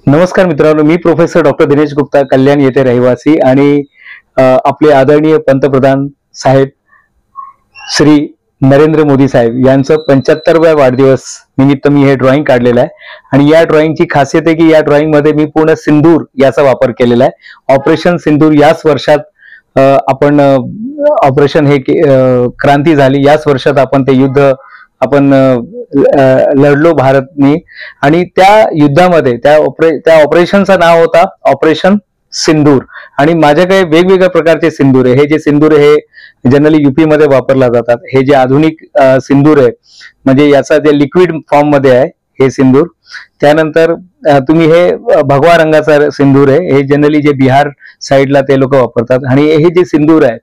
नमस्कार मित्रांनो, मी professor doctor Dinesh Gupta, कल्याण येथे रहिवासी आणि आपले आदरणीय पंतप्रधान साहेब श्री नरेंद्र मोदी साहेब यांचं 75व्या वाढदिवस निमित्त मी हे ड्रॉइंग काढलेलं आहे. आणि या ड्रॉइंगची खासियत आहे की या ड्रॉइंग मध्ये मी पूर्ण सिंदूर याचा वापर केलेला आहे. ऑपरेशन सिंदूर याच वर्षात आपण ऑपरेशन हे क्रांती झाली, याच वर्षात आपण ते युद्ध आपण लढलो भारतनी. आणि त्या युद्धामध्ये त्या ऑपरेशनचं नाव होता ऑपरेशन सिंदूर. आणि माझ्याकडे वेगवेगळ्या प्रकारचे सिंदूर आहे. हे जे सिंदूर हे जनरली युपी मध्ये वापरला जातात. हे जे आधुनिक सिंदूर आहे म्हणजे याचा जे लिक्विड फॉर्म मध्ये आहे हे सिंदूर. त्यानंतर तुम्ही हे भगवा रंगाचा सिंदूर आहे, हे जनरली जे बिहार साईडला ते लोक वापरतात. आणि हे जे सिंदूर आहे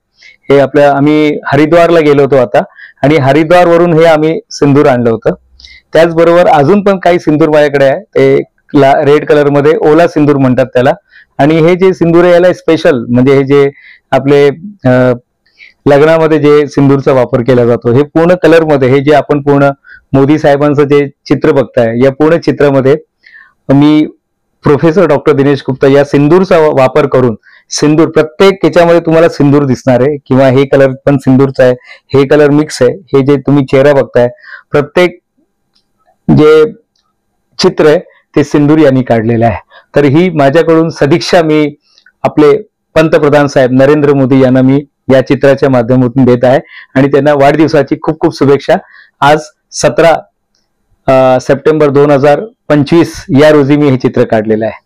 हे आम्ही हरिद्वारला गेलो होतो आता, आणि हरिद्वार वरून हे आम्ही सिंदूर आणलं होतं. त्याचबरोबर अजून पण काही सिंदूर माझ्याकडे आहे, ते रेड कलर मध्ये ओला सिंदूर म्हणतात त्याला. आणि हे जे सिंदूर आहे याला स्पेशल म्हणजे हे जे आपले लग्नामध्ये जे सिंदूरचा वापर केला जातो हे पूर्ण कलर मध्ये, हे जे आपण पूर्ण मोदी साहेबांचं जे चित्र बघताय या पूर्ण चित्रामध्ये मी प्रोफेसर डॉक्टर दिनेश गुप्ता या सिंदूरचा वापर करून सिंदूर प्रत्येक याच्यामध्ये तुम्हाला सिंदूर दिसणार आहे, किंवा हे कलर पण सिंदूरचा आहे, हे कलर मिक्स आहे. हे जे तुम्ही चेहरा बघताय प्रत्येक जे चित्र आहे ते सिंदूर यांनी काढलेलं आहे. तर ही माझ्याकडून सदिच्छा मी आपले पंतप्रधान साहेब नरेंद्र मोदी यांना मी या चित्राच्या माध्यमातून देत आहे आणि त्यांना वाढदिवसाची खूप खूप शुभेच्छा. आज 17 सप्टेंबर 2025 या रोजी मी हे चित्र काढलेलं आहे.